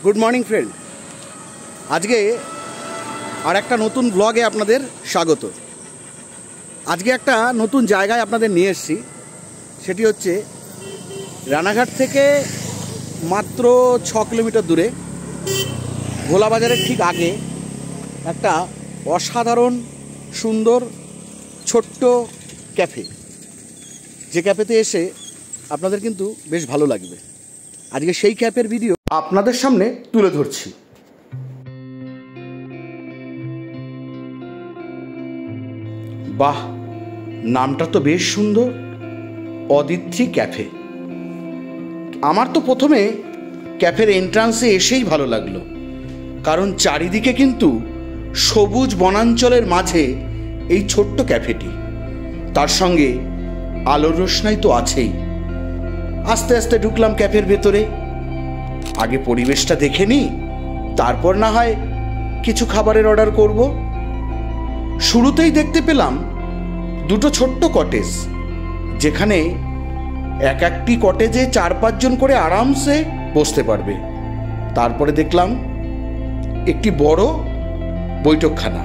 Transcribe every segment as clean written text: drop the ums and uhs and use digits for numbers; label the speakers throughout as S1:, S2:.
S1: Good morning friend. आज के और एक नतून ब्लगे आपनादेर स्वागत। आज के एक नतून जायगाय आपनादेर निये एसेछि, सेटी होच्छे रानाघाट थेके मात्र 6 किलोमीटर दूरे भोला बाजारेर ठीक आगे एक असाधारण सुंदर छोट्ट कैफे, जे कैफेते एसे आपनादेर किन्तु बेश भालो लागबे। आज के सेई कैफेर भिडियो आपनादेर सामने तुले धरछि। बाह, नामटा तो बेश सुंदर, अदिति कैफे। आमार तो प्रथमे कैफेर एंट्रान्से एसेई भालो लागलो, कारण चारिदिके किन्तु सबुज बनांचलेर माझे এই ছোট্ট ক্যাফেটি, তার সঙ্গে আলোর রোশনাই তো আছেই। আস্তে আস্তে ঢুকলাম ক্যাফের ভেতরে। আগে পরিবেশটা দেখে নিই, তারপর না হয় কিছু খাবারের অর্ডার করব। শুরুতেই দেখতে পেলাম দুটো ছোট্ট কটেজ, যেখানে এক একটি কটেজে 4-5 জন করে আরামসে বসতে পারবে। তারপরে দেখলাম একটি বড় বৈঠকখানা,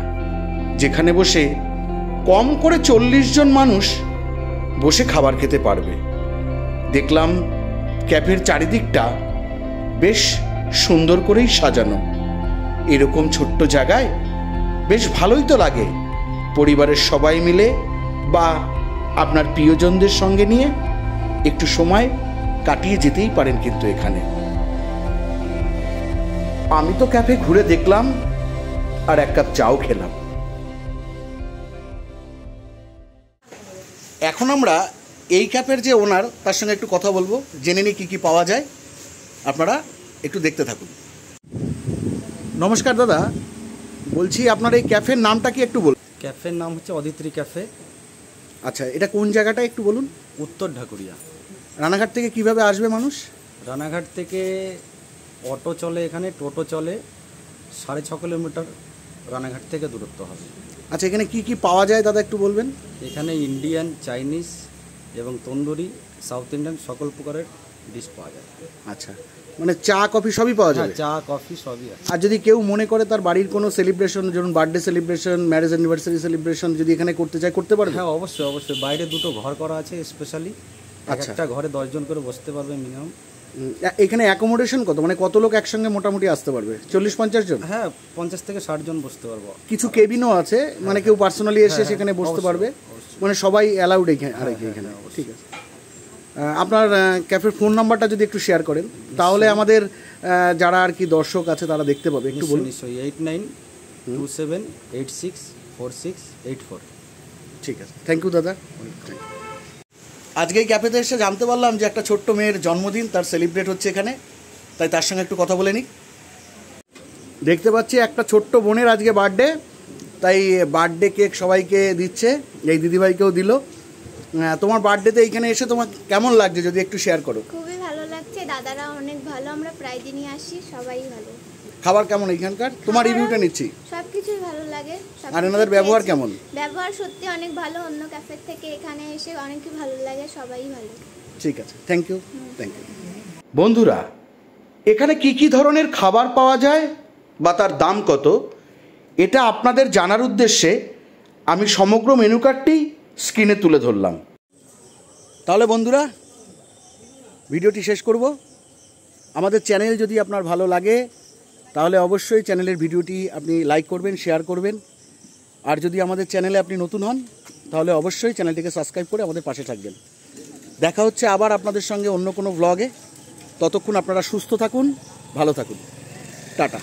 S1: যেখানে বসে কম করে 40 জন মানুষ বসে খাবার খেতে পারবে। দেখলাম ক্যাফের চারিদিকটা বেশ সুন্দর করেই সাজানো। এরকম ছোট্ট জায়গায় বেশ ভালোই তো লাগে পরিবারের সবাই মিলে বা আপনার প্রিয়জনদের সঙ্গে নিয়ে একটু সময় কাটিয়ে যেতেই পারেন। কিন্তু এখানে আমি তো ক্যাফে ঘুরে দেখলাম আর এক কাপ চাও খেলাম। এখন আমরা এই ক্যাফের যে ওনার, তার সঙ্গে একটু কথা বলবো, জেনে নিই কী কী পাওয়া যায়। আপনারা একটু দেখতে থাকুন। নমস্কার দাদা, বলছি আপনার এই ক্যাফের নামটা কি একটু বলুন।
S2: ক্যাফের নাম হচ্ছে অদিতি ক্যাফে।
S1: আচ্ছা, এটা কোন জায়গাটা একটু বলুন।
S2: উত্তর ঢাকুরিয়া।
S1: রানাঘাট থেকে কিভাবে আসবে মানুষ?
S2: রানাঘাট থেকে অটো চলে, এখানে টোটো চলে। 6.5 কিলোমিটার রানাঘাট থেকে দূরত্ব হবে।
S1: আচ্ছা, এখানে কি কি পাওয়া যায় দাদা একটু বলবেন?
S2: এখানে ইন্ডিয়ান, চাইনিজ এবং তন্দুরি, সাউথ ইন্ডিয়ান সকল প্রকারের ডিশ পাওয়া যায়।
S1: আচ্ছা, মানে চা কফি সবই পাওয়া যায়?
S2: চা কফি সবই আছে।
S1: আর যদি কেউ মনে করে তার বাড়ির কোনো সেলিব্রেশন, যেমন birthday celebration, marriage anniversary celebration যদি এখানে করতে চায়, করতে পারবে?
S2: হ্যাঁ, অবশ্যই অবশ্যই। বাইরে দুটো ঘর করা আছে স্পেশালি।
S1: আচ্ছা,
S2: একটা ঘরে 10 জন করে বসতে পারবে মিনিমাম।
S1: এখানে অ্যাকোমোডেশন কত, মানে কত লোক একসঙ্গে মোটামুটি আসতে পারবে? 40-50 জন?
S2: হ্যাঁ, 50 থেকে 60 জন বসতে পারবো।
S1: কিছু কেবিনও আছে, মানে কেউ পার্সোনালি এসে সেখানে বসতে পারবে, মানে সবাই অ্যালাউড এখানে। এখানে ঠিক আছে। আপনার ক্যাফের ফোন নাম্বারটা যদি একটু শেয়ার করেন, তাহলে আমাদের যারা আর কি দর্শক আছে তারা দেখতে পাবে। একটু বলুন।
S2: নিশ্চয়ই। 8927864684।
S1: ঠিক আছে, থ্যাংক ইউ দাদা। আজকে এই ক্যাফেতে এসে জানতে পারলাম যে একটা ছোট্ট মেয়ের জন্মদিন, তার সেলিব্রেট হচ্ছে এখানে, তাই তার সঙ্গে একটু কথা বলে নিই। দেখতে পাচ্ছি একটা ছোট্ট বোনের আজকে বার্থডে, তাই বার্থডে কেক সবাইকে দিচ্ছে, এই দিদিভাইকেও দিল। তোমার বার্থডেতে এইখানে এসে তোমার কেমন লাগছে যদি একটু শেয়ার করো?
S3: খুবই ভালো লাগছে, দাদারা অনেক ভালো, আমরা প্রায় দিনই আসি, সবাই ভালো।
S1: খাবার কেমন এইখানকার? তোমার রিভিউটা নিচ্ছি।
S3: সবকিছুই ভালো লাগে।
S1: আর এনাদের ব্যবহার কেমন?
S3: ব্যবহার সত্যি অনেক ভালো, অন্য ক্যাফের থেকে এখানে এসে অনেকই ভালো লাগে, সবাই ভালো।
S1: ঠিক আছে, থ্যাংক ইউ। Thank you. বন্ধুরা, এখানে কি কি ধরনের খাবার পাওয়া যায় বা তার দাম কত, এটা আপনাদের জানার উদ্দেশ্যে আমি সমগ্র মেনু কার্ডটি স্ক্রিনে তুলে ধরলাম। তাহলে বন্ধুরা, ভিডিওটি শেষ করব। আমাদের চ্যানেল যদি আপনার ভালো লাগে তাহলে অবশ্যই চ্যানেলের ভিডিওটি আপনি লাইক করবেন, শেয়ার করবেন। আর যদি আমাদের চ্যানেলে আপনি নতুন হন তাহলে অবশ্যই চ্যানেলটিকে সাবস্ক্রাইব করে আমাদের পাশে থাকবেন। দেখা হচ্ছে আবার আপনাদের সঙ্গে অন্য কোনো ব্লগে। ততক্ষণ আপনারা সুস্থ থাকুন, ভালো থাকুন। টাটা।